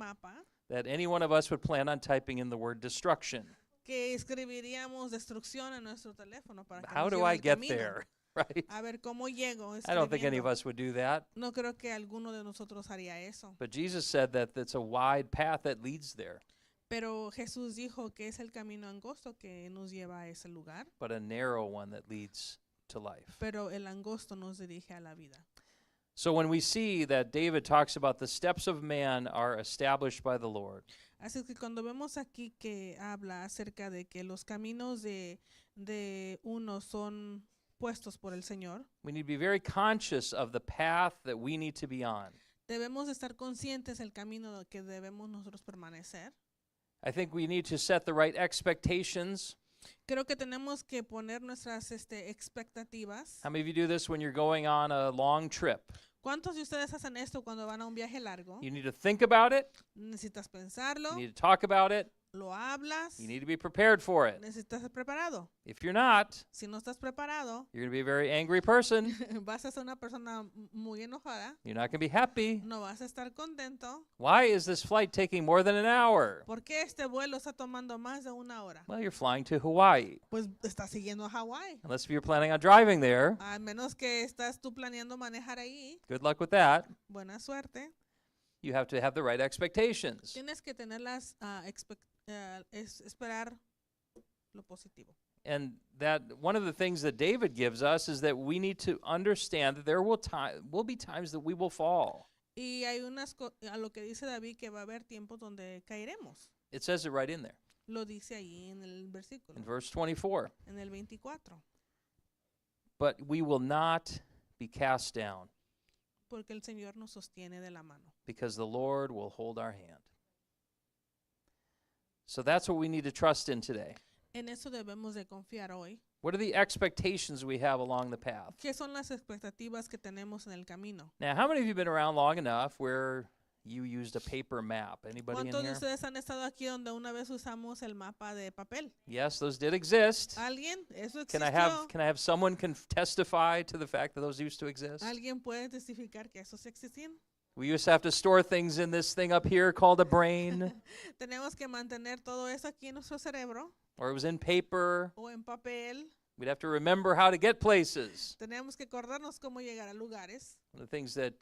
mapa, that any one of us would plan on typing in the word destruction. que escribiríamos destrucción en nuestro teléfono para que How nos do lleve I el get camino. there? Right? A ver cómo llego I don't think any of escribiendo. us would do that. No creo que alguno de nosotros haría eso. But Jesus said that it's a wide path that leads there, Pero Jesús dijo que es el camino angosto que nos lleva a ese lugar, but a narrow one that leads to life. pero el angosto nos dirige a la vida. So when we see that David talks about the steps of man are established by the Lord, Así que cuando vemos aquí que habla acerca de que los caminos de uno son puestos por el Señor, we need to be very conscious of the path that we need to be on. debemos estar conscientes del camino que debemos nosotros permanecer. I think we need to set the right expectations. Creo que tenemos que poner nuestras expectativas. How many of you do this when you're going on a long trip? ¿Cuántos de ustedes hacen esto cuando van a un viaje largo? You need to think about it. Necesitas pensarlo, You need to talk about it. lo hablas, You need to be prepared for it. necesitas estar preparado. If you're not, Si no estás preparado, you're going to be a very angry person. vas a ser una persona muy enojada, You're not going to be happy. no vas a estar contento. Why is this flight taking more than an hour? ¿Por qué este vuelo está tomando más de una hora? Well, you're flying to Hawaii. Pues estás siguiendo a Hawái. Unless you're planning on driving there. A menos que estás tú planeando manejar ahí, Good luck with that. buena suerte. You have to have the right expectations. Tienes que tener esperar lo positivo. And that one of the things that David gives us is that we need to understand that there will be times that we will fall. Y hay a lo que dice David que va a haber tiempos donde caeremos. It says it right in there Lo dice ahí en el versículo, in verse 24. en el 24. But we will not be cast down Porque el Señor nos sostiene de la mano. because the Lord will hold our hand. So that's what we need to trust in today. En eso debemos de confiar hoy. What are the expectations we have along the path? ¿Qué son las expectativas que tenemos en el camino? Now, how many of you have been around long enough where you used a paper map? Anybody in ¿Cuántos de here? ustedes han estado aquí donde una vez usamos el mapa de papel? Yes, those did exist. ¿Alguien? Eso Can existió. I have someone testify to the fact that those used to exist? ¿Alguien puede testificar que eso sí existían? We used to have to store things in this thing up here called a brain, Tenemos que mantener todo eso aquí en nuestro cerebro or it was in paper. o en papel. We'd have to remember how to get places. Tenemos que acordarnos cómo llegar a lugares. One of the things that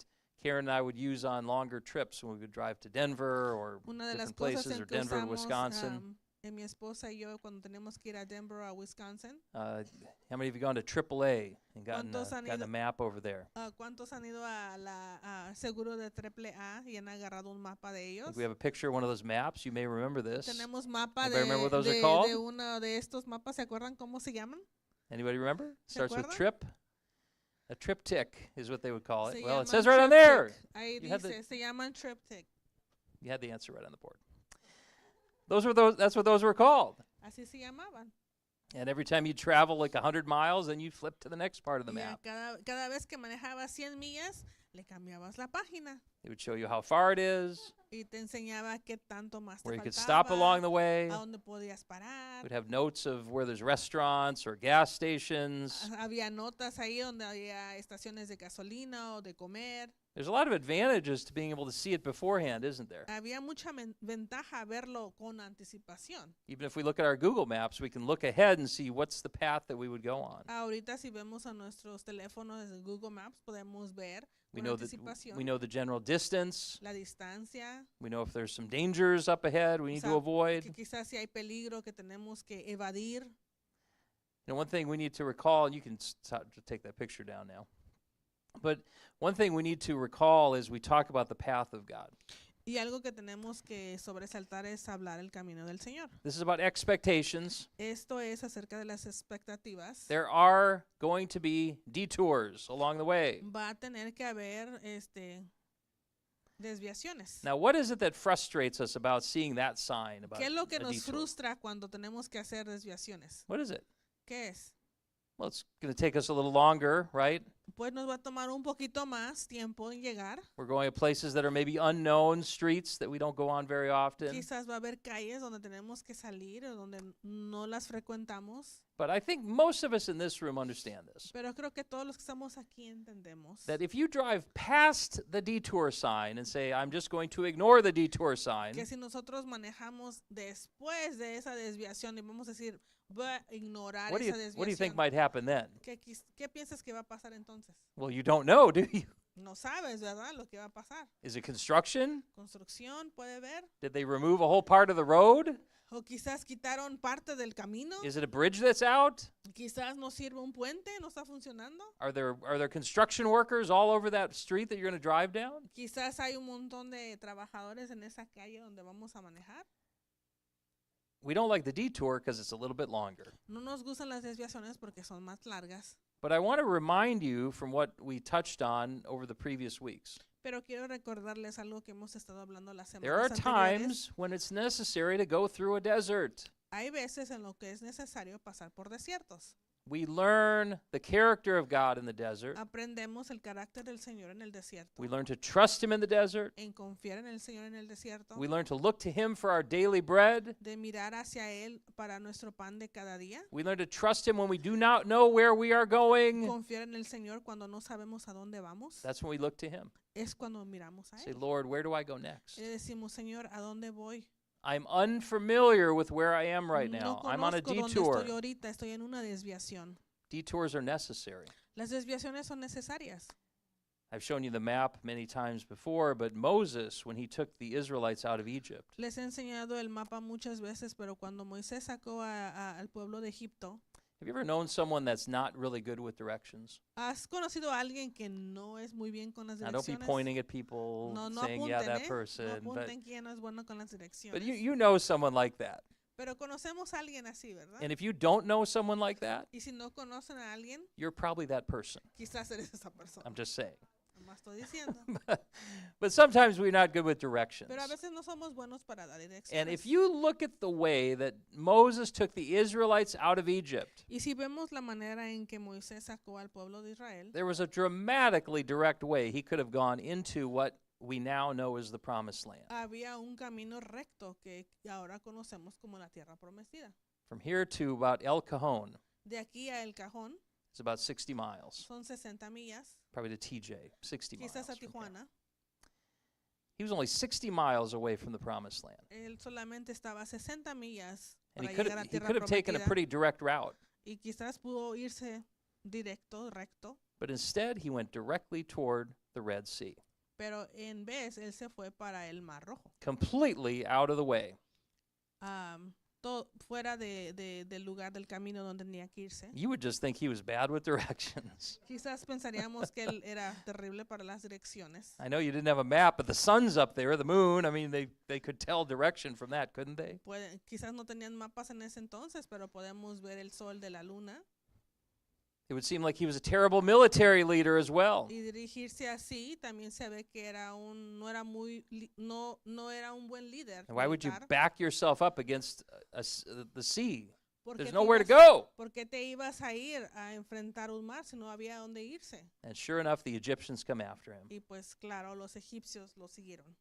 Karen and I would use on longer trips when we would drive to Denver or Una de las different cosas places, en or que Denver, usamos Wisconsin. en mi esposa y yo cuando tenemos que ir a Denver o a Wisconsin. How many of you gone to AAA and ¿Cuántos han gotten a ido- map over there? ¿Cuántos han ido a seguro de AAA y han agarrado un mapa de I ellos? think we have a picture of one of those maps. You may remember this. Tenemos mapa Anybody remember what those are de called? uno de estos mapas. ¿Se acuerdan cómo se llaman? Anybody remember? ¿Se Starts with acuerdan? trip. A triptych is what they would call it. Se Well, it llaman says right on there. triptych. Ahí You had dice, se llaman triptych. You had the answer right on the board. That's what those were called. Así se llamaban. And every time you travel like 100 miles, then you flip to the next part of the Y map. cada vez que manejabas 100 millas, le cambiabas la página It would show you how far it is, y te enseñaba qué tanto más te where you could faltaba, stop along the way. a dónde podías parar. We'd have notes of where there's restaurants or gas stations. Había notas ahí donde había estaciones de gasolina o de comer. There's a lot of advantages to being able to see it beforehand, isn't there? Había mucha ventaja verlo con anticipación. Even if we look at our Google Maps, we can look ahead and see what's the path that we would go on. Ahorita si vemos a nuestros teléfonos de Google Maps podemos ver We con know that anticipación we know the general distance. la distancia, We know if there's some dangers up ahead we need to sea, avoid. que quizás si hay peligro que tenemos que evadir. And one thing we need to recall, and you can take that picture down now. But one thing we need to recall is we talk about the path of God. Y algo que tenemos que sobresaltar es hablar el camino del Señor. This is about expectations. Esto es acerca de las expectativas. There are going to be detours along the way. Va a tener que haber desviaciones. Now, what is it that frustrates us about seeing that sign about ¿Qué es lo que a nos detour? frustra cuando tenemos que hacer desviaciones? What is it? ¿Qué es? Well, it's going to take us a little longer, right? pues nos va a tomar un poquito más tiempo en llegar. We're going to places that are maybe unknown, streets that we don't go on very often. Quizás va a haber calles donde tenemos que salir o donde no las frecuentamos. But I think most of us in this room understand this. Pero creo que todos los que estamos aquí entendemos That if you drive past the detour sign and say, I'm just going to ignore the detour sign, que si nosotros manejamos después de esa desviación y vamos a decir, voy a ignorar esa what do you think desviación, might happen then? ¿qué piensas que va a pasar entonces? Well, you don't know, do you? No sabes, ¿verdad? Lo que va a pasar. Is it construction? Construcción, puede ver. Did they remove a whole part of the road? O quizás quitaron parte del camino. Is it a bridge that's out? Quizás no sirve un puente, no está funcionando. Are there construction workers all over that street that you're going to drive down? Quizás hay un montón de trabajadores en esa calle donde vamos a manejar. We don't like the detour because it's a little bit longer. No nos gustan las desviaciones porque son más largas. But I want to remind you from what we touched on over the previous weeks. Pero quiero recordarles algo que hemos estado hablando las There are semanas anteriores. times when it's necessary to go through a desert. Hay veces en lo que es necesario pasar por desiertos. We learn the character of God in the desert. Aprendemos el carácter del Señor en el desierto. We learn to trust Him in the desert. En confiar en el Señor en el desierto. We learn to look to Him for our daily bread. De mirar hacia Él para nuestro pan de cada día. We learn to trust Him when we do not know where we are going. Confiar en el Señor cuando no sabemos a dónde vamos. That's when we look to Him. Es cuando miramos a Say, Él. Lord, where do I go next? Le decimos, Señor, ¿a dónde voy? I'm unfamiliar with where I am right No now. I'm on a conozco dónde detour. estoy ahorita, estoy en una desviación. Detours are necessary. Las desviaciones son necesarias. I've shown you the map many times before, but Moses, when he took the Israelites out of Egypt, Les he enseñado el mapa muchas veces, pero cuando Moisés sacó al pueblo de Egipto, have you ever known someone that's not really good with directions? ¿has conocido a alguien que no es muy bien con las Now, don't be direcciones? pointing at people No saying, yeah, apunten, that no person. But apunten quién no es bueno con las direcciones. But you know someone like that. Pero conocemos a alguien así, ¿verdad? And if you don't know someone like that, Y si no conocen a alguien, you're probably that person. quizás eres esa persona. I'm just saying. Nomás estoy diciendo. But sometimes we're not good with directions. Pero a veces no somos buenos para dar And direcciones. if you look at the way that Moses took the Israelites out of Egypt, Y si vemos la manera en que Moisés sacó al pueblo de Israel, there was a dramatically direct way he could have gone into what we now know as the Promised Land. había un camino recto que ahora conocemos como la tierra prometida. From here to about El Cajon, De aquí a El Cajón it's about 60 miles. son 60 millas, Probably to TJ, 60 miles. quizás a from here. Tijuana. He was only 60 miles away from the Promised Land. Él solamente estaba a 60 millas And para he could llegar a have, he tierra could have taken a prometida. pretty direct route. Y quizás pudo irse directo, recto, But instead, he went directly toward the Red Sea, pero en vez él se fue para el Mar Rojo. completely out of the way. Fuera del lugar del camino donde tenía que irse. You would just think he was bad with directions. Quizás pensaríamos que él era terrible para las direcciones. I know you didn't have a map, but the sun's up there, the moon. I mean, they could tell direction from that, couldn't they? Quizás no tenían mapas en ese entonces, pero podemos ver el sol de la luna. It would seem like he was a terrible military leader as well. Y dirigirse así también se ve que no era un buen líder. And why would you militar. back yourself up against the sea? ¿Por There's qué te nowhere to ibas- go. ¿Por qué te ibas a ir a enfrentar un mar si no había dónde irse? And sure enough, the Egyptians come after him. Y pues claro, los egipcios lo siguieron.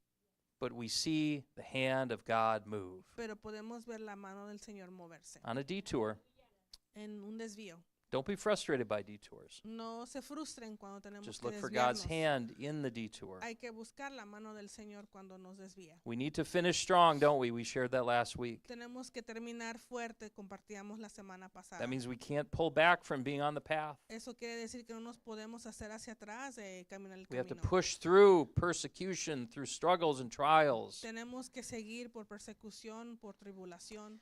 But we see the hand of God move Pero podemos ver la mano del Señor moverse on a detour. en un desvío. Don't be frustrated by detours. No se frustren cuando tenemos Just que look for God's desviarnos. hand in the detour. Hay que buscar la mano del Señor cuando nos desvía. We need to finish strong, don't we? We shared that last week. Tenemos que terminar fuerte, compartíamos la semana pasada. That means we can't pull back from being on the path. Eso quiere decir que no nos podemos hacer hacia atrás de caminar el We have to camino. push through persecution, through struggles and trials. Tenemos que seguir por persecución, por tribulación.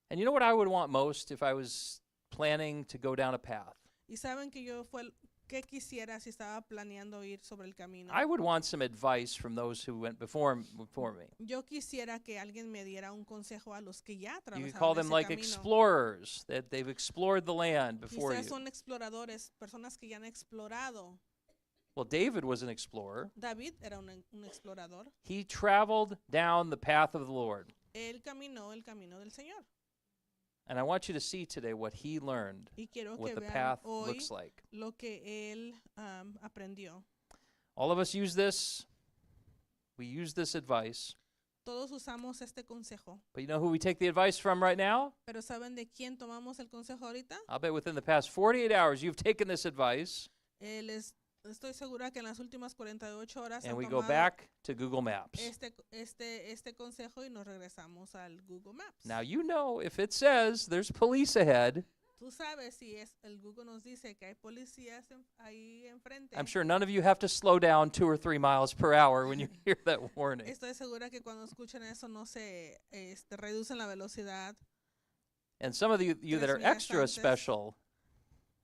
And you know what I would want most if I was planning to go down a path? Y saben que ¿qué quisiera si estaba planeando ir sobre el camino? I would want some advice from those who went before me. Yo quisiera que alguien me diera un consejo a los que ya You could call atravesaron them ese like camino. explorers, that they've explored the land before Quizás you. son exploradores, personas que ya han explorado. Well, David was an explorer. David era un explorador. He traveled down the path of the Lord. Él caminó el camino del Señor. And I want you to see today what he learned, Y quiero what que the vean path hoy looks like. lo que él aprendió. All of us use this. We use this advice. Todos usamos este consejo. But you know who we take the advice from right now? Pero ¿saben de quién tomamos el consejo ahorita? I'll bet within the past 48 hours you've taken this advice Estoy segura que en las últimas 48 horas and han we go tomado back to Google Maps. este consejo y nos regresamos al Google Maps. Now you know if it says there's police ahead, Tú sabes si el Google nos dice que hay policías ahí enfrente. I'm sure none of you have to slow down 2 or 3 miles per hour when you hear that warning. Estoy segura que cuando escuchan eso no se reducen la velocidad. And some of you that are 3 millas extra antes. special,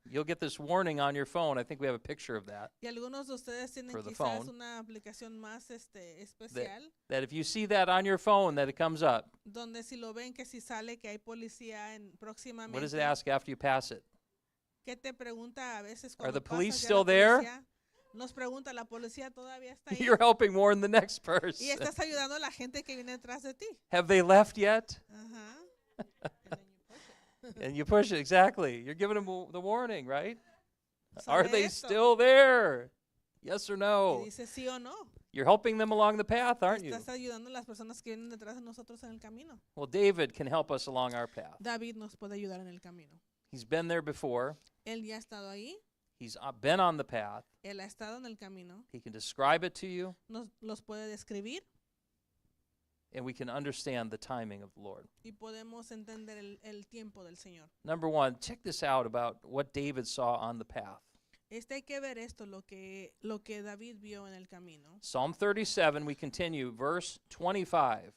you'll get this warning on your phone. I think we have a picture of that. Y algunos de ustedes tienen For the quizás phone. una aplicación más especial That if you see that on your phone, that it comes up. donde si lo ven que si sale que hay policía próximamente. What does it ask after you pass it? ¿Qué te pregunta a veces Are cuando the pasas police ya still la there? policía? Nos pregunta, ¿la policía todavía está ahí? You're helping warn the next Y person. estás ayudando a la gente que viene detrás de ti. Have they left yet? Ajá. And you push it, exactly. You're giving them the warning, right? Are Sabe they esto. still there? Yes or Y no? dice sí o no. You're helping them along the path, aren't you? Estás ayudando a las personas que vienen detrás de nosotros en el camino. Well, David can help us along our path. David nos puede ayudar en el camino. He's been there before. Él ya ha estado ahí. He's been on the path. Él ha estado en el camino. He can describe it to you, Nos los puede describir and we can understand the timing of the Lord. y podemos entender el tiempo del Señor. Number one, check this out about what David saw on the path. Hay que ver esto, lo que David vio en el camino. Psalm 37, we continue, verse 25.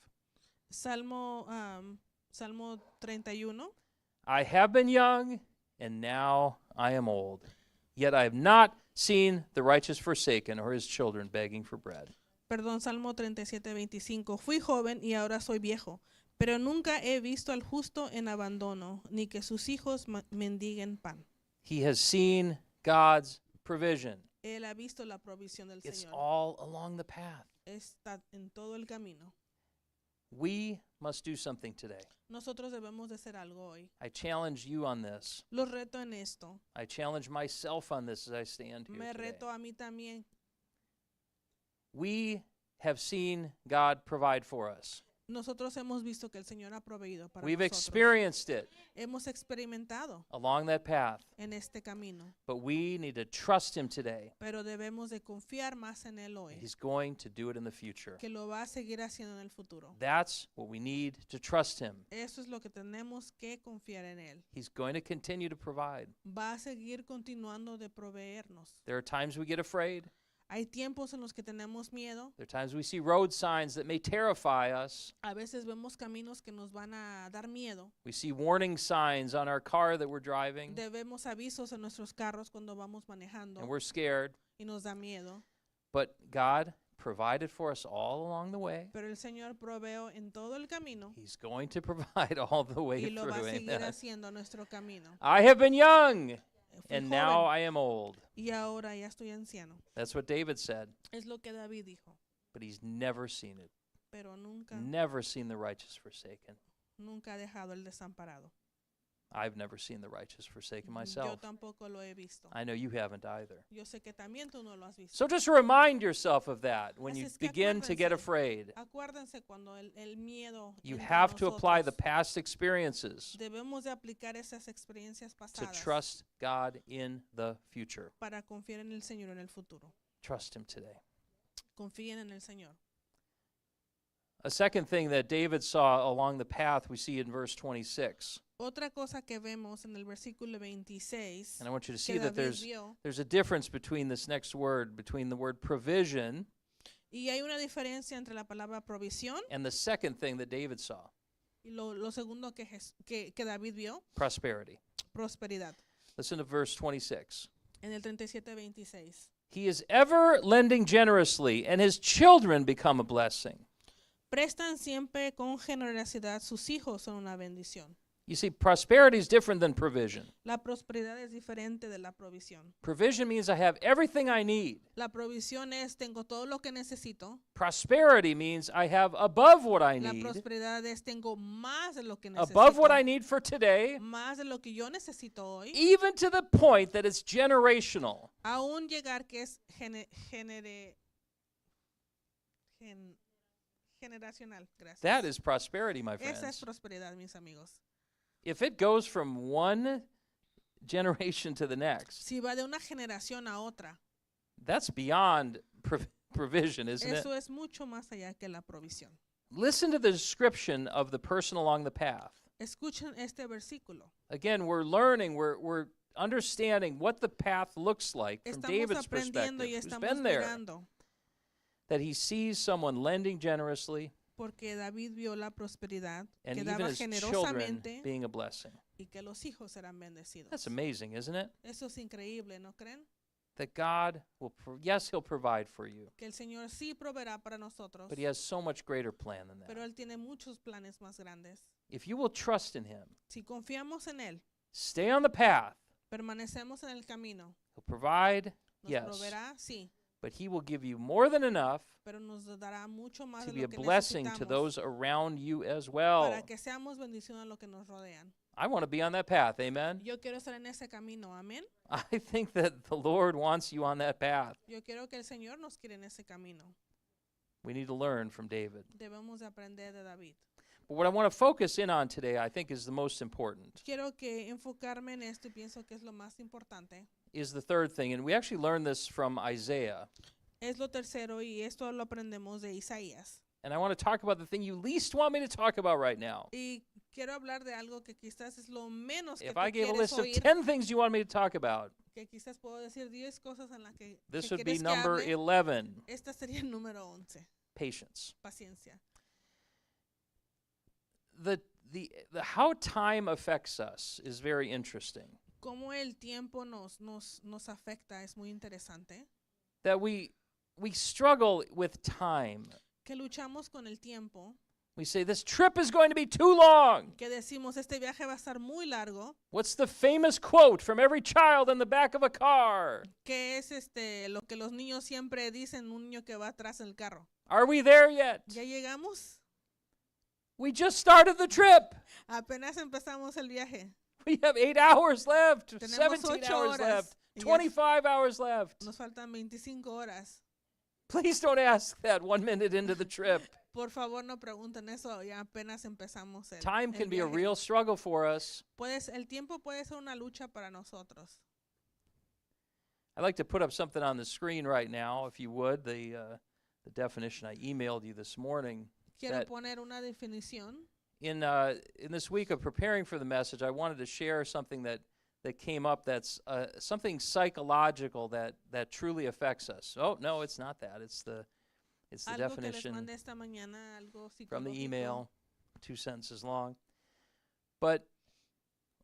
Salmo 31. I have been young, and now I am old. Yet I have not seen the righteous forsaken or his children begging for bread. Perdón, Salmo 37:25. Fui joven y ahora soy viejo, pero nunca he visto al justo en abandono, ni que sus hijos mendiguen pan. He has seen God's provision. Él ha visto la provisión del It's Señor. all along the path. Está en todo el camino. We must do something today. Nosotros debemos de hacer algo hoy. I challenge you on this. Los reto en esto. I challenge myself on this as I stand here Me today. reto a mí también. We have seen God provide for us. Nosotros hemos visto que el Señor ha proveído para We've nosotros. experienced it Hemos experimentado along that path. en este camino, But we need to trust him today. pero debemos de confiar más en Él hoy, He's going to do it in the future. que lo va a seguir haciendo en el futuro. That's what we need to trust him. Eso es lo que tenemos que confiar en Él. He's going to continue to provide. Va a seguir continuando de proveernos. There are times we get afraid. Hay tiempos en los que tenemos miedo. There are times we see road signs that may terrify us. A veces vemos caminos que nos van a dar miedo. We see warning signs on our car that we're driving, Vemos avisos en nuestros carros cuando vamos manejando and we're scared. y nos da miedo. But God provided for us all along the way. Pero el Señor proveó en todo el camino He's going to provide all the way y lo va a through. seguir Amen. haciendo nuestro camino. I have been young, Fui and now joven I am old. y ahora ya estoy anciano. That's what David said. Es lo que David dijo. But he's never seen it. Pero Never seen the righteous forsaken. nunca ha dejado el desamparado. I've never seen the righteous forsaken Yo myself. tampoco lo he visto. I know you haven't either. Yo sé que también tú no lo has visto. So just remind yourself of that when Así you es que begin to get acuérdense. afraid. Acuérdense cuando el miedo You entra a have to apply the nosotros, past experiences debemos de aplicar esas experiencias to pasadas trust God in the future. para confiar en el Señor en el futuro. Trust him today. Confíen en el Señor. A second thing that David saw along the path we see in verse 26. Otra cosa que vemos en el versículo 26 And I want you to que see that David vio, there's a difference between this next word, between the word provision y hay una diferencia entre la palabra provisión and the second thing that David saw, y lo segundo que David vio, prosperity. prosperidad. Listen to verse 26. En el 37:26. He is ever lending generously, and his children become a blessing. Prestan siempre con generosidad, sus hijos son una bendición. You see, prosperity is different than provision. La prosperidad es diferente de la provisión. Provision means I have everything I need. La provisión es tengo todo lo que necesito. Prosperity means I have above what I La need, prosperidad es tengo más de lo que above what I necesito. need for today, Más de lo que yo necesito hoy. even to the point that it's generational. Aún llegar que es generacional. Gracias. That is prosperity, my Esa es friends. prosperidad, mis amigos. If it goes from one generation to the next, Si va de una generación a otra, that's beyond provision, isn't it? eso es mucho más allá que la provisión. Listen to the description of the person along the path. Escuchen este versículo. Again, we're learning, we're understanding what the path looks like from Estamos David's aprendiendo perspective, y who's estamos been there, mirando, that he sees someone lending generously porque David vio la prosperidad, and que even daba his children generosamente being a blessing. y que los hijos eran bendecidos. That's amazing, isn't it? Eso es increíble, ¿no creen? That God will, yes, he'll provide for you, Que el Señor sí proveerá para nosotros, but he has so much greater plan than pero that. Él tiene muchos planes más grandes. If you will trust in him, Si confiamos en Él, stay on the path, permanecemos en el camino, he'll provide, nos yes, proveerá, sí, but he will give you more than enough pero nos dará mucho más to de be a lo que blessing to necesitamos those around you as well. para que seamos bendición a lo que nos rodean. I want to be on that path, amen? Yo quiero estar en ese camino, amén. I think that the Lord wants you on that path. Yo quiero que el Señor nos quiera en ese camino. We need to learn from David. Debemos de aprender de David. But what I want to focus in on today, I think, is the most important, Quiero que enfocarme en esto y pienso que es lo más importante. is the third thing. And we actually learned this from Isaiah. Es lo tercero y esto lo aprendemos de Isaías. And I want to talk about the thing you least want me to talk about right now. Y quiero hablar de algo que quizás es lo menos que If tú I gave a quieres list of oír, 10 things you want me to talk about, que quizás puedo decir 10 cosas en las que this que would be quieres que number hable. 11, Esta sería el número 11, patience. paciencia. The how time affects us is very interesting. Cómo el tiempo nos afecta es muy interesante. That we struggle with time. Que luchamos con el tiempo, We say, this trip is going to be too long. que decimos este viaje va a estar muy largo, What's the famous quote from every child in the back of a car? que es lo que los niños siempre dicen, un niño que va atrás en el carro. Are we there yet? ¿Ya llegamos? We just started the trip. Apenas empezamos el viaje. We have 8 hours left, Tenemos 17 8 hours horas left, y ya 25 hours left. nos faltan 25 horas. Please don't ask that 1 minute into the trip. Por favor, no pregunten eso, ya apenas empezamos el Time can be a viaje. real struggle for us. El tiempo puede ser una lucha para nosotros. I'd like to put up something on the screen right now, if you would, the definition I emailed you this morning. Quiero That- poner una definición. In this week of preparing for the message, I wanted to share something that came up that's something psychological that truly affects us. Oh, no, it's not that. It's the Algo que les definition mandé esta mañana, algo from the psicológico. email, 2 sentences long. But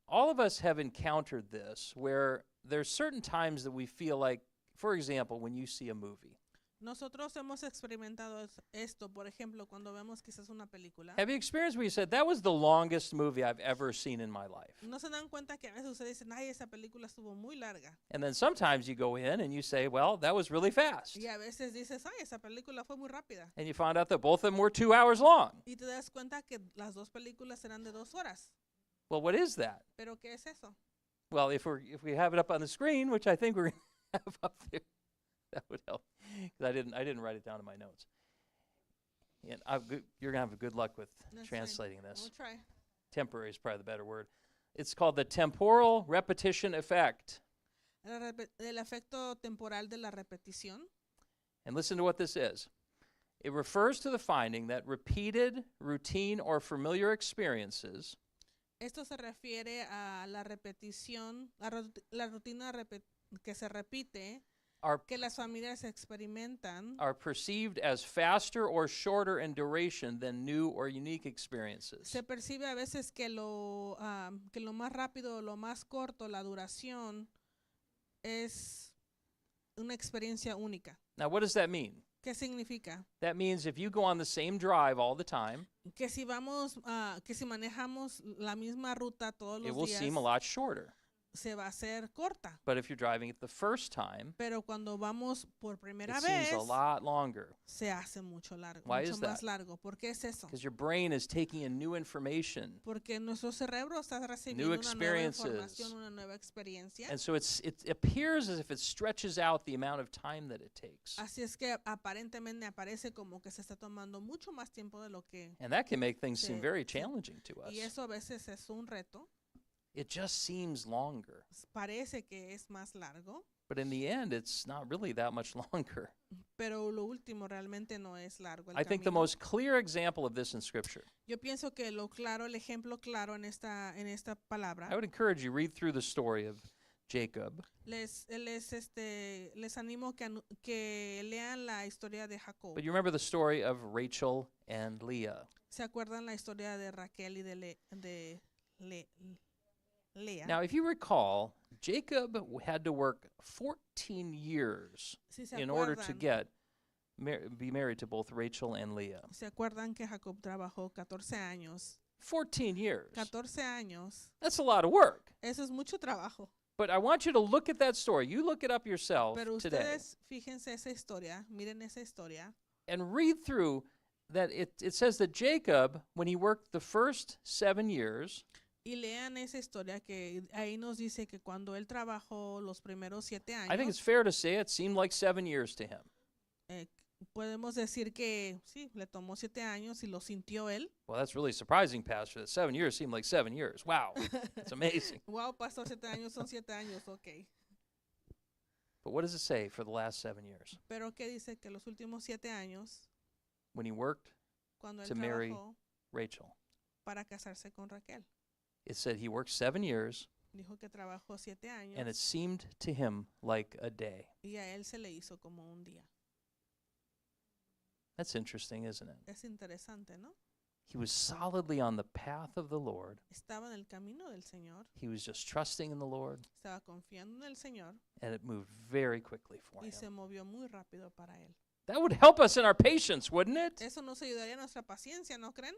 all of us have encountered this where there's certain times that we feel like, for example, when you see a movie. Nosotros hemos experimentado esto, por ejemplo, cuando vemos quizás una película. Have you experienced where you said, that was the longest movie I've ever seen in my life? No se dan cuenta que a veces ustedes dicen, ay, esa película estuvo muy larga. And then sometimes you go in and you say, well, that was really fast. Y a veces dices, ay, esa película fue muy rápida. And you find out that both of them were 2 hours long. Y te das cuenta que las dos películas eran de 2 horas. Well, what is that? ¿Pero qué es eso? Well, if we have it up on the screen, which I think we're going to have up there, that would help. Because I didn't write it down in my notes. And you're going to have good luck with That's translating fine. this. We'll try. Temporary is probably the better word. It's called the temporal repetition effect. El efecto temporal de la repetición. And listen to what this is. It refers to the finding that repeated, routine, or familiar experiences Esto se refiere a la repetición, la rutina que se repite, are que las familias experimentan, are perceived as faster or shorter in duration than new or unique experiences. se percibe a veces que lo más rápido, lo más corto, la duración es una experiencia única. Now, what does that mean? ¿Qué significa? That means if you go on the same drive all the time, Que si que si manejamos la misma ruta todos it los will días, seem a lot shorter. se va a hacer corta. But if you're driving it the first time, Pero cuando vamos por primera it seems vez, a lot longer se hace mucho Why mucho is más that? largo. ¿Por qué es eso? because your brain is taking in new information. Porque nuestro cerebro está recibiendo una nueva información, experiences. una nueva experiencia. And so it appears as if it stretches out the amount of time that it takes. Así es que aparentemente aparece como que se está tomando mucho más tiempo de lo que... And that can make things seem Sí, very sí. challenging to us. Y eso a veces es un reto. It just seems longer. Parece que es más largo, But in the end, it's not really that much longer. pero lo último realmente no es largo. El I think the camino. most clear example of this in Scripture, Yo pienso que el ejemplo claro en esta palabra, I would encourage you read through the story of Jacob. les animo que lean la historia de Jacob. But you remember the story of Rachel and Leah. ¿Se acuerdan la historia de Raquel y de Lea? Now, if you recall, Jacob had to work 14 years Si se in order to acuerdan, be married to both Rachel and Leah. ¿se acuerdan que Jacob trabajó 14 años? 14 years. 14 años. That's a lot of work. Eso es mucho trabajo. But I want you to look at that story. You look it up yourself Pero today ustedes fíjense esa historia, miren esa historia. and read through that it says that Jacob, when he worked the first 7 years, Y lean esa historia que ahí nos dice que cuando él trabajó los primeros 7 I think it's años, fair to say it seemed like 7 years to him. podemos decir que sí, le tomó 7 años y lo sintió él. Well, that's really surprising, Pastor, that 7 years seemed like 7 years. Wow, it's amazing. Wow, pastor, 7 años son 7 años, ok. But what does it say for the last 7 years? Pero ¿qué dice? Que los últimos 7 años, When he worked cuando él To marry trabajó Rachel, para casarse con Raquel, it said he worked 7 years, dijo que trabajó 7 años and it seemed to him like a day. y a él se le hizo como un día. That's interesting, isn't it? Es interesante, ¿no? He was solidly on the path of the Lord. Estaba en el camino del Señor, He was just trusting in the Lord, estaba confiando en el Señor and it moved very quickly for y se him. movió muy rápido para él. That would help us in our patience, wouldn't it? Eso nos ayudaría a nuestra paciencia, ¿no creen?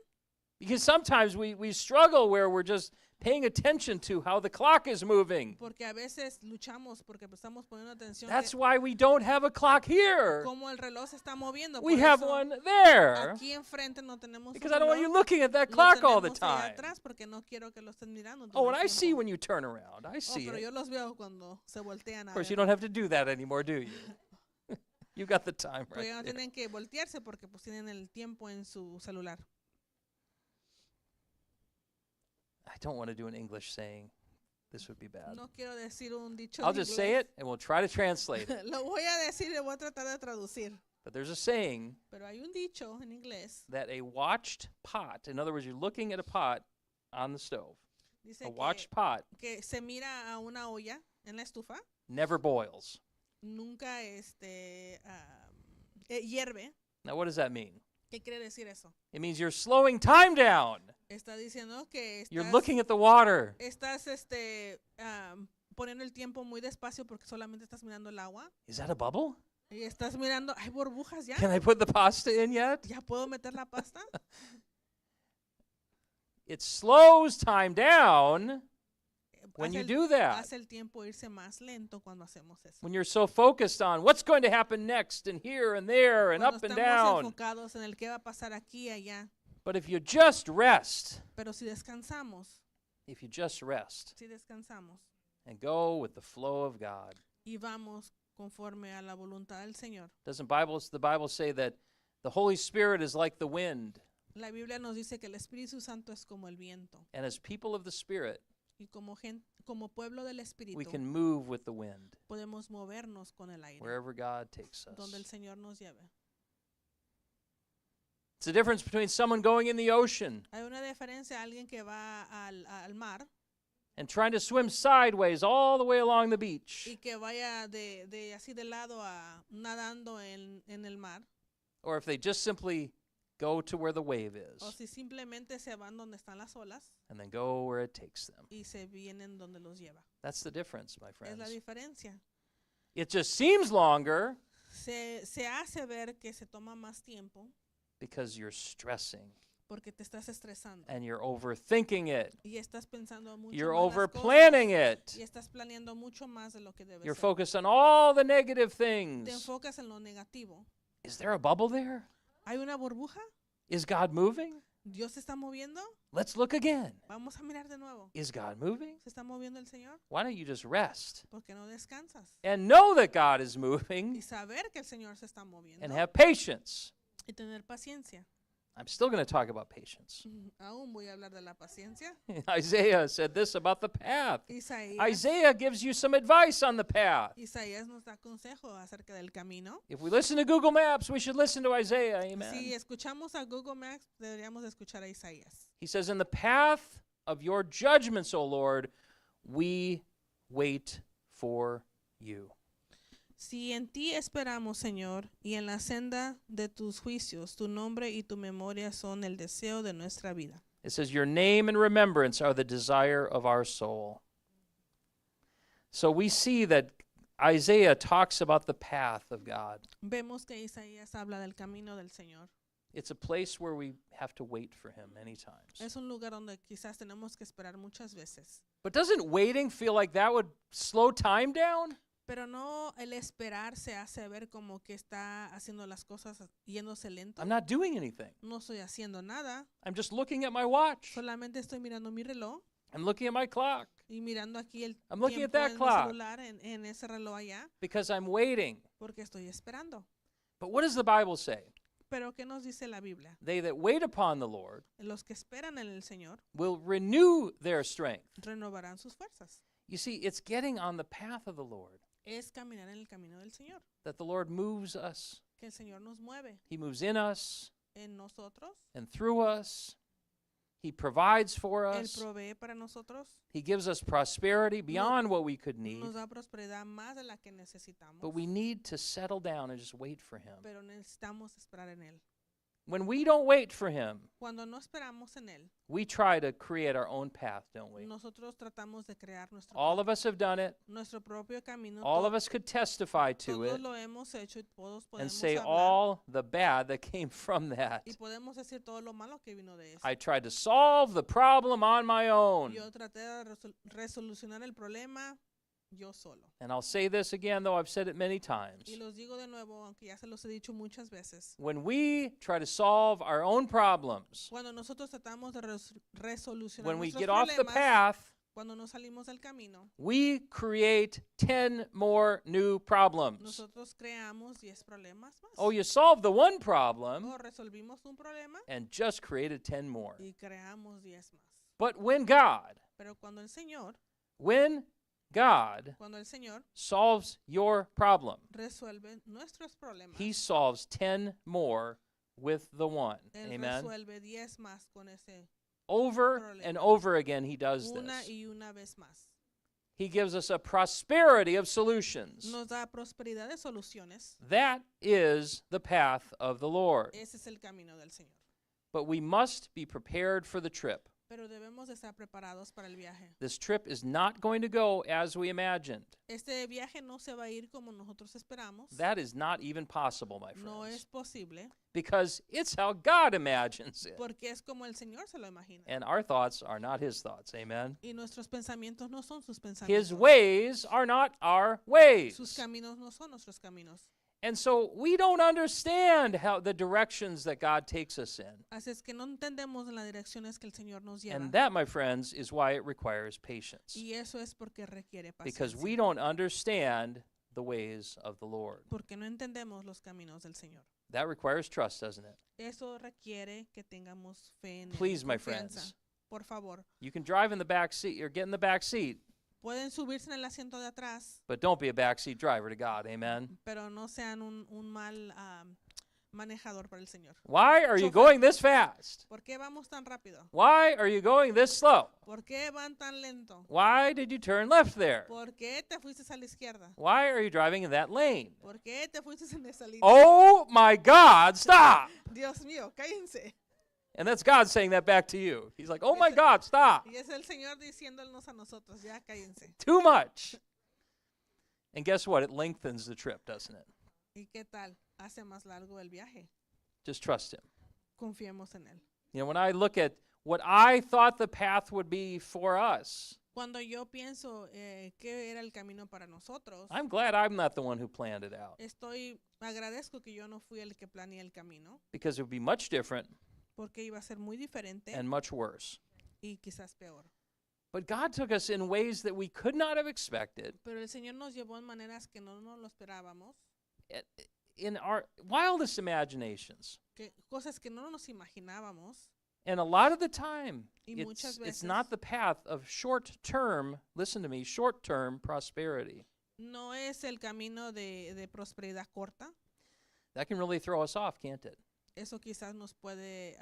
Because sometimes we struggle where we're just paying attention to how the clock is moving. Porque a veces luchamos porque estamos poniendo atención That's que why we don't have a clock here. cómo el reloj se está moviendo. We Por have eso, one there. aquí enfrente no tenemos Because un I don't want you reloj, looking at that lo clock all the tenemos allá time. atrás porque no quiero que lo estén mirando Oh, todo and el I see tiempo. when you turn around. I Oh, see pero it. yo los veo cuando se voltean a Of course, you ver. don't have to do that anymore, do you? You got the time Pero ya no right there. tienen que voltearse porque pues tienen el tiempo en su celular. I don't want to do an English saying. This would be bad. No quiero decir un dicho I'll en just say inglés. it, and we'll try to translate it. Lo voy a decir y voy a tratar de traducir. But there's a saying Pero hay un dicho en inglés. that a watched pot, in other words, you're looking at a pot on the stove, Dice a watched pot que se mira a una olla en la estufa. never boils. Nunca hierve. Now, what does that mean? ¿Qué quiere decir eso? It means you're slowing time down. Está diciendo que You're estás, looking at the water. estás poniendo el tiempo muy despacio porque solamente estás mirando el agua Is that a bubble? y estás mirando, hay burbujas ya. Can I put the pasta in yet? ¿Ya puedo meter la pasta? It slows time down when Hace you el- do that. Hace el tiempo irse más lento cuando hacemos eso. When you're so focused on what's going to happen next and here and there and Cuando up and estamos down. enfocados en el que va a pasar aquí y allá. But if you just rest, Pero si descansamos and go with the flow of God. y vamos conforme a la voluntad del Señor. Doesn't the Bible say that the Holy Spirit is like the wind? La Biblia nos dice que el Espíritu Santo es como el viento And as people of the Spirit, y como pueblo del we Espíritu can move with the wind podemos movernos con el aire wherever God takes donde el us. Señor nos lleve. It's the difference between someone going in the ocean Hay una diferencia a alguien que va al mar and trying to swim sideways all the way along the beach, y que vaya así de lado nadando en el mar, or if they just simply go to where the wave o is si simplemente se van donde están las olas and then go where it takes them. y se vienen donde los lleva. That's the difference, my Es la friends. diferencia. It just seems longer, se hace ver que se toma más tiempo because you're stressing porque te estás estresando and you're overthinking it. y estás pensando mucho You're más las over cosas planning it. y estás planeando mucho más de lo que debe You're ser. focused on all the negative Te things. enfocas en lo negativo. Is there a bubble there? ¿Hay una burbuja? Is God moving? ¿Dios se está moviendo? Let's look again. Vamos a mirar de nuevo. Is God moving? ¿Se está moviendo el Señor? Why don't you just rest ¿Por qué no descansas? and know that God is Y moving saber que el Señor se está moviendo and have patience? y tener paciencia. I'm still going to talk about patience. Aún voy a hablar de la paciencia. Isaiah said this about the path. Isaías Isaiah gives you some advice on the path. nos da consejo acerca del camino. If we listen to Google Maps, we should listen to Isaiah. Si Amen. escuchamos a Google Maps, deberíamos escuchar a Isaías. He says, in the path of your judgments, O Lord, we wait for you. Si en ti esperamos, Señor, y en la senda de tus juicios, tu nombre y tu memoria son el deseo de nuestra vida. It says, your name and remembrance are the desire of our soul. So we see that Isaiah talks about the path of God. Vemos que Isaías habla del camino del Señor. It's a place where we have to wait for him many times. Es un lugar donde quizás tenemos que esperar muchas veces. But doesn't waiting feel like that would slow time down? Pero no el esperar se hace ver como que está haciendo las cosas yéndose lento. I'm not doing anything. No estoy haciendo nada. I'm just looking at my watch. Solamente estoy mirando mi reloj I'm looking at my clock y mirando aquí el I'm looking at tiempo that en mi clock. celular, en ese reloj allá, because I'm waiting. porque estoy esperando. But what does the Bible say? Pero ¿qué nos dice la Biblia? They that wait upon the Lord Los que esperan en el Señor will renew their strength. renovarán sus fuerzas. You see, it's getting on the path of the Lord Es caminar en el camino del Señor. that the Lord moves us. Que el Señor nos mueve He moves in us en nosotros. and through us. He provides for Él us. provee para nosotros. He gives us prosperity beyond what we could need. Nos da prosperidad más de la que necesitamos. But we need to settle down and just wait for Him. Pero necesitamos esperar en Él. When we don't wait for Him, Cuando no esperamos en Él, we try to create our own path, don't we? nosotros tratamos de crear All of us have done it. nuestro propio camino. All of us could testify to Todos it lo hemos hecho y todos and podemos say hablar all the bad that came from that. y podemos decir todo lo malo que vino de eso. I tried to solve the problem on my own. Yo traté de resolucionar el problema yo solo. And I'll say this again, though I've said it many times. Y los digo de nuevo, aunque ya se los he dicho muchas veces. When we try to solve our own problems, Cuando nosotros tratamos de resolucionar when we nuestros get off the problemas, path, cuando nos salimos del camino, we create 10 more new problems. nosotros creamos 10 problemas más. Oh, you solved the one problem O resolvimos un problema and just created 10 more. y creamos 10 más. But when God Cuando el Señor solves your problem, resuelve nuestros problemas, He solves 10 more with the one. Él Amen. resuelve 10 más con ese Over problema. and over again, He does una this. y una vez más. He gives us a prosperity of solutions. Nos da prosperidad de soluciones. That is the path of the Lord. Ese es el camino del Señor. But we must be prepared for the trip. Pero debemos de estar preparados para el viaje. This trip is not going to go as we imagined. Este viaje no se va a ir como nosotros esperamos. That is not even possible, my No friends. es posible Because it's how God imagines it. porque es como el Señor se lo imagina. And our thoughts are not His thoughts. Amen. Y nuestros pensamientos no son sus His pensamientos. ways are not our Sus ways. caminos no son nuestros caminos. And so we don't understand how the directions that God takes us in. Así es que no entendemos las direcciones que el Señor nos lleva. And that, my friends, is why it requires patience. Y eso es porque requiere Because paciencia. we don't understand the ways of the Lord. Porque no entendemos los caminos del Señor. That requires trust, doesn't it? Eso requiere que tengamos fe en Él, Please, my confianza. friends. Por favor, You can drive in the back seat or get in the back seat, pueden subirse en el asiento de atrás, but don't be a backseat driver to God. Amen. pero no sean un mal manejador para el Señor. Why are you Chofer. going this fast? ¿Por qué vamos tan rápido? Why are you going this slow? ¿Por qué van tan lento? Why did you turn left there? ¿Por qué te fuiste a la izquierda? Why are you driving in that lane? ¿Por qué te fuiste en esa línea? Oh my God, stop! Dios mío, cállense. And that's God saying that back to you. He's like, oh my God, stop! Y es el Señor diciéndonos a nosotros, ya cállense. Too much. And guess what? It lengthens the trip, doesn't it? ¿Y qué tal? Hace más largo el viaje. Just trust him. Confiemos en él. You know, when I look at what I thought the path would be for us, Cuando yo pienso qué era el camino para nosotros, I'm glad I'm not the one who planned it out, agradezco que yo no fui el que planeé el camino, because it would be much different porque iba a ser muy diferente and much worse. y quizás peor. But God took us in ways that we could not have expected, Pero el Señor nos llevó en maneras que no nos lo esperábamos, in our wildest imaginations. cosas que no nos imaginábamos. And a lot of the time, Y muchas it's veces not the path of short-term, listen to me, short-term prosperity. no es el camino de prosperidad corta. That can really throw us off, can't it? Eso quizás nos puede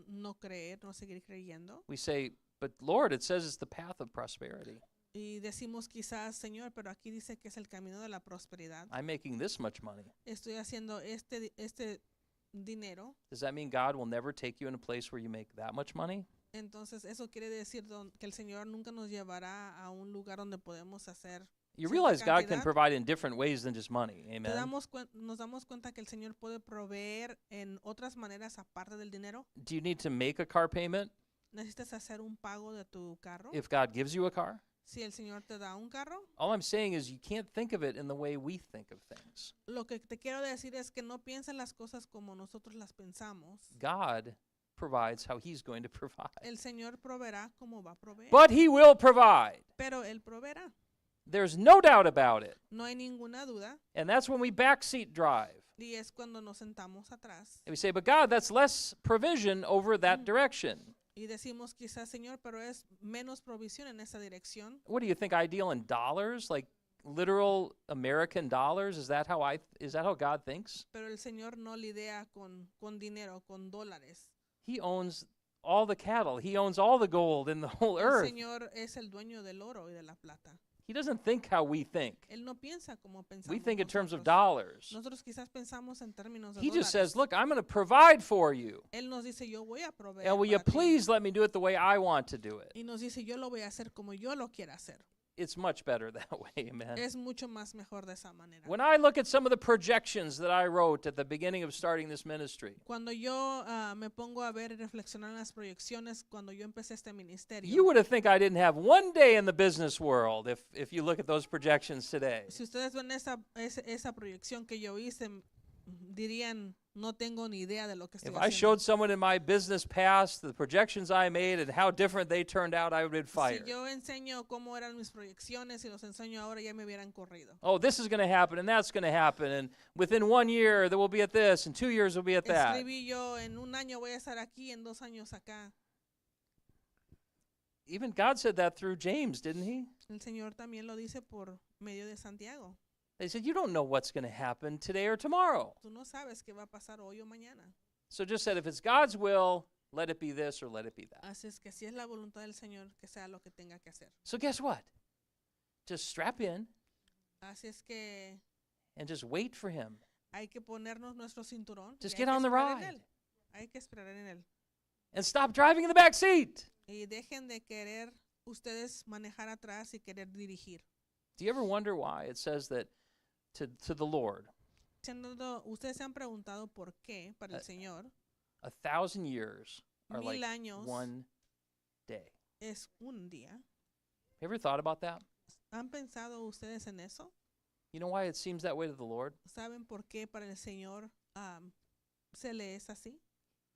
no creer, no seguir creyendo. We say, but Lord, it says it's the path of prosperity. Y decimos quizás, Señor, pero aquí dice que es el camino de la prosperidad. I'm making this much money. Estoy haciendo este dinero. Does that mean God will never take you in a place where you make that much money? Entonces, eso quiere decir que el Señor nunca nos llevará a un lugar donde podemos hacer. You cierta realize God can cantidad. provide in different ways than just money. Amen. Nos damos cuenta que el Señor puede proveer en otras maneras aparte del dinero. Do you need to make a car payment ¿Necesitas hacer un pago de tu carro? if God gives you a car? Si el Señor te da un carro. All I'm saying is you can't think of it in the way we think of things. Lo que te quiero decir es que no piensen las cosas como nosotros las pensamos. God provides how he's going to provide. El Señor proveerá como va a proveer. But he will provide. Pero Él proveerá. There's no doubt about it. No hay ninguna duda. And that's when we backseat drive. Y es cuando nos sentamos atrás. And we say, but God, that's less provision over that direction. Y decimos quizás, Señor, pero es menos provisión en esa dirección. What do you think I deal in dollars? Like literal American dollars? Is that how God thinks? Pero el Señor no lidia con dinero, con dólares. He owns all the cattle. He owns all the gold in the whole El earth. Señor es el dueño del oro y de la plata. He doesn't think how we think. Él no piensa como pensamos We think in terms of nosotros. dollars. Nosotros quizás pensamos en términos de He just dólares. says, look, I'm going to provide for you. Él nos dice, yo voy a proveer And will you para ti. please let me do it the way I want to do it? Y nos dice, yo lo voy a hacer como yo lo quiera hacer. It's much better that way, amen. Es mucho más mejor de esa manera. When I look at some of the projections that I wrote at the beginning of starting this ministry, Cuando yo me pongo a ver y reflexionar en las proyecciones cuando yo empecé este ministerio, you would have think I didn't have one day in the business world if you look at those projections today. si ustedes ven esa proyección que yo hice, dirían, no tengo ni idea de lo que estoy If I haciendo. showed someone in my business past the projections I made and how different they turned out, I would have been Si fired. yo enseño cómo eran mis proyecciones y los enseño ahora, ya me hubieran corrido. Oh, this is going to happen and that's going to happen, and within 1 year there will be at this, and 2 years will be at that. Escribí yo, en un año voy a estar aquí, en 2 años acá. Even God said that through James, didn't he? El Señor también lo dice por medio de Santiago. They said, you don't know what's going to happen today or tomorrow. Tú no sabes qué va a pasar hoy o mañana. So just said, if it's God's will, let it be this or let it be that. Así es que si es la voluntad del Señor, que sea lo que tenga que hacer. So guess what? Just strap in Así es que and just wait for him. hay que ponernos nuestro cinturón. Just y hay get que on the esperar en ride. él. Hay que esperar en él. And stop driving in the back seat. Y dejen de querer ustedes manejar atrás y querer dirigir. Do you ever wonder why it says that to the Lord, Ustedes se han preguntado por qué para el Señor 1,000 years are 1000 like años one day? es un día. You ever thought about that? ¿Han pensado ustedes en eso? You know why it seems that way to the Lord? ¿Saben por qué para el Señor se le es así?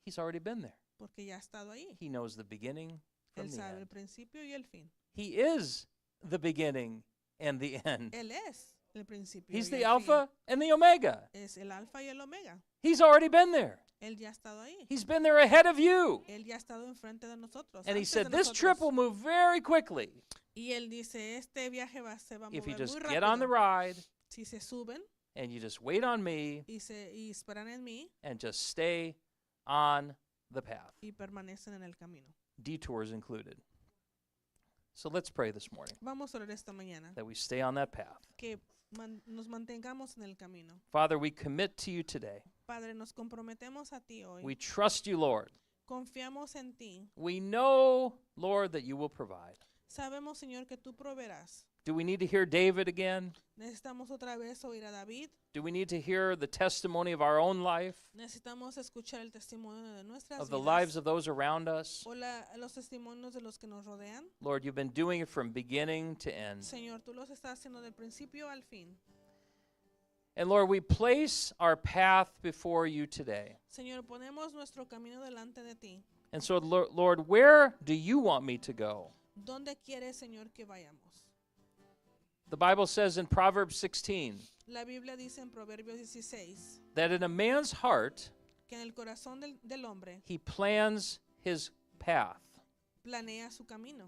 He's already been there. Porque ya ha estado ahí. He knows the beginning from Él the sabe el end. principio y el fin. He is the beginning and the end. Él es el principio He's y the el Alpha and the Omega. fin. Es el alfa y el omega. He's already been there. Él ya ha estado ahí. He's been there ahead of you. Él ya ha estado enfrente de nosotros. And he antes said, de this trip will nosotros. move very quickly Y él dice, este viaje se va a if you mover just muy get on the rápido. ride Si se suben and you just wait on me y esperan en mí and just stay on the path. y permanecen en el camino. Detours included. So let's pray this morning Vamos a orar esta mañana. that we stay on that path. Que nos mantengamos en el camino. Father, we commit to you today. Padre, nos comprometemos a ti hoy. We trust you, Lord. Confiamos en ti. We know, Lord, that you will provide. Sabemos, Señor, que tú proveerás. Do we need to hear David again? Necesitamos otra vez oír a David. Do we need to hear the testimony of our own life, Necesitamos escuchar el testimonio de nuestras of the vidas lives of those around us? o los testimonios de los que nos rodean. Lord, you've been doing it from beginning to end. Señor, tú los estás haciendo del principio al fin. And Lord, we place our path before you today. Señor, ponemos nuestro camino delante de ti. And so, Lord, where do you want me to go? ¿Dónde quieres, Señor, que vayamos? The Bible says in Proverbs 16 La Biblia dice en Proverbios 16 that in a man's heart que en el corazón del hombre he plans his path, planea su camino,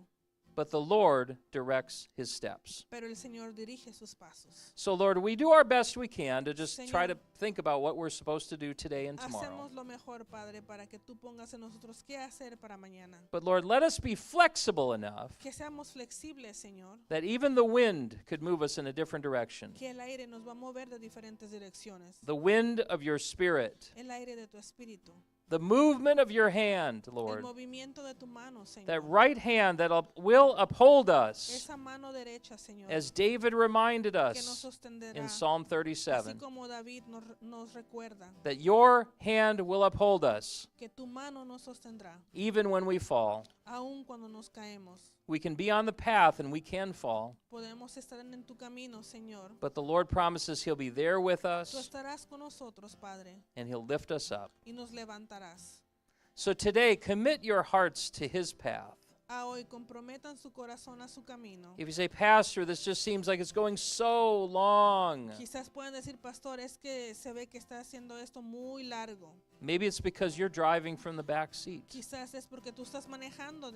but the Lord directs his steps. pero el Señor dirige sus pasos. So, Lord, we do our best we can to just try Señor, to think about what we're supposed to do today and tomorrow. Hacemos lo mejor, Padre, para que tú pongas en nosotros qué hacer para mañana. But, Lord, let us be flexible enough Que seamos flexibles, Señor, that even the wind could move us in a different direction. que el aire nos va a mover de diferentes direcciones. The wind of your spirit, El aire de tu espíritu, the movement of your hand, el Lord, movimiento de tu mano, Señor. that right hand that will uphold us, Esa mano derecha, Señor, as David reminded que nos us sostenderá, in Psalm así 37, como David nos recuerda, that your hand will uphold us que tu mano nos sostendrá, even when we fall. aun cuando nos caemos. We can be on the path and we can fall, Podemos estar en tu camino, Señor. but the Lord promises He'll be there with Tú us estarás con nosotros, Padre, and He'll lift us up. y nos levantarás. So today, commit your hearts to His path. A hoy comprometan su corazón a su camino. If you say, Pastor, this just seems like it's going so long, Quizás pueden decir, pastor, es que se ve que está haciendo esto muy largo. maybe it's because you're driving from the back seat. Quizás es porque tú estás manejando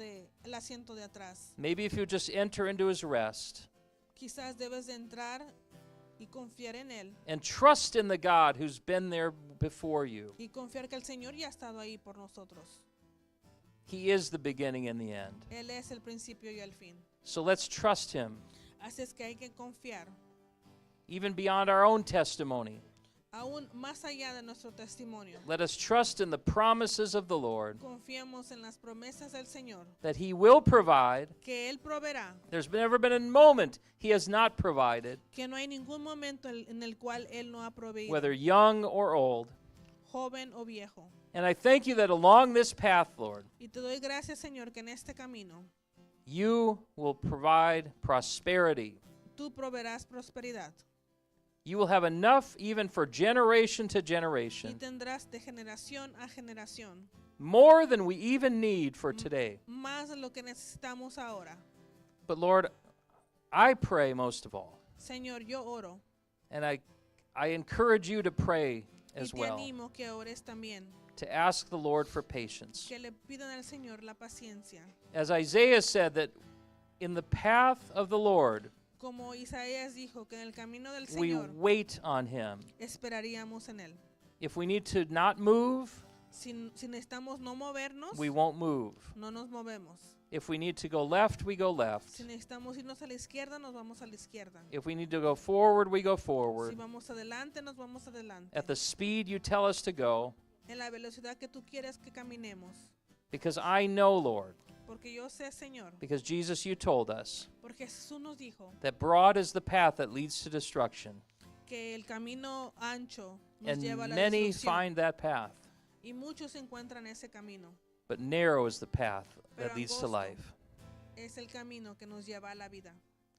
el asiento de atrás. Maybe if you just enter into His rest Quizás debes de entrar y confiar en Él. and trust in the God who's been there before you. Y confiar que el Señor ya ha estado ahí por nosotros. He is the beginning and the end. Él es el principio y el fin. So let's trust Him, Así es que hay que confiar, even beyond our own testimony. aún más allá de nuestro testimonio. Let us trust in the promises of the Lord Confiamos en las promesas del Señor, that He will provide. que Él proveerá, There's never been a moment He has not provided, que no hay ningún momento en el cual Él no ha proveído, whether young or old. joven o viejo. And I thank you that along this path, Lord, Y te doy gracias, Señor, que en este camino you will provide prosperity. tú proveerás prosperidad You will have enough even for generation to y generation, tendrás de generación a generación more than we even need for today. más de lo que necesitamos ahora. But Lord, I pray most of all, Señor, yo oro and I encourage you to pray y as te well, animo que ores también, to ask the Lord for patience. que le pidan al Señor la paciencia. As Isaiah said, that in the path of the Lord, Como Isaías dijo que en el camino del we Señor wait on Him. esperaríamos en Él. If we need to not move, Si necesitamos no movernos, we won't move. no nos movemos. If we need to go left, we go left. Si necesitamos irnos a la izquierda, nos vamos a la izquierda. If we need to go forward, we go Si forward. vamos adelante, nos vamos adelante. At the speed you tell us to go, En la velocidad que tú quieres que caminemos. because I know, Lord, Porque yo sé, Señor, because Jesus, you told us porque Jesús nos dijo that broad is the path that leads to destruction, que el camino ancho nos and lleva a la many destrucción. find that path, Y muchos encuentran ese camino. but narrow is the path Pero that leads to angosto life. Es el camino que nos lleva a la vida.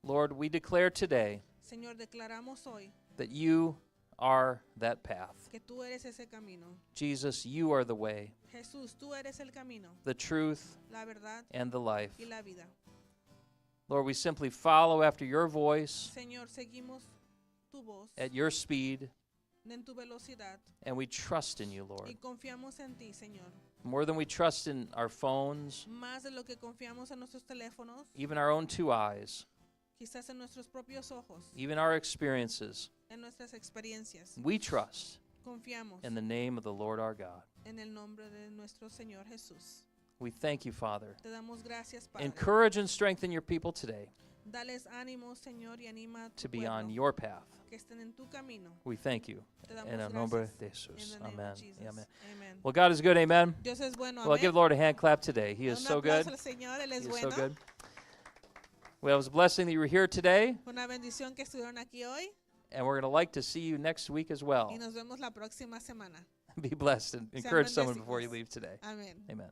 Lord, we declare today Señor, declaramos hoy that you are that path. que tú eres ese camino. Jesus, you are the way, Jesús, tú eres el camino, the truth, la verdad and the life. y la vida. Lord, we simply follow after your voice Señor, seguimos tu voz at your speed, en tu velocidad and we trust in you, y Lord. confiamos en ti, Señor. More than we trust in our phones, Más de lo que confiamos en nuestros teléfonos, even our own two eyes, quizás en nuestros propios ojos, even our experiences. en nuestras experiencias. We trust Confiamos in the name of the Lord our God. en el nombre de nuestro Señor Jesús. We thank you, Father. Te damos gracias, Padre. Encourage and strengthen your people today Dales ánimo, Señor, y anima a tu to be pueblo, on your path. que estén en tu camino. We thank you. Te damos En el nombre gracias. de In Jesus. the name Amen. of Jesus. Amen. Amen. Well, God is good. Amen. Dios es bueno. Well, Amén. give the Lord a hand clap today. He is Un so aplauso good. al Señor, Él He es is so bueno. good. Well, it was a blessing that you were here today, Una bendición que estuvieron aquí hoy and we're going to like to see you next week as well. y nos vemos la próxima semana. Be blessed and Sean encourage someone before you bendecidos. leave today. Amén. Amen.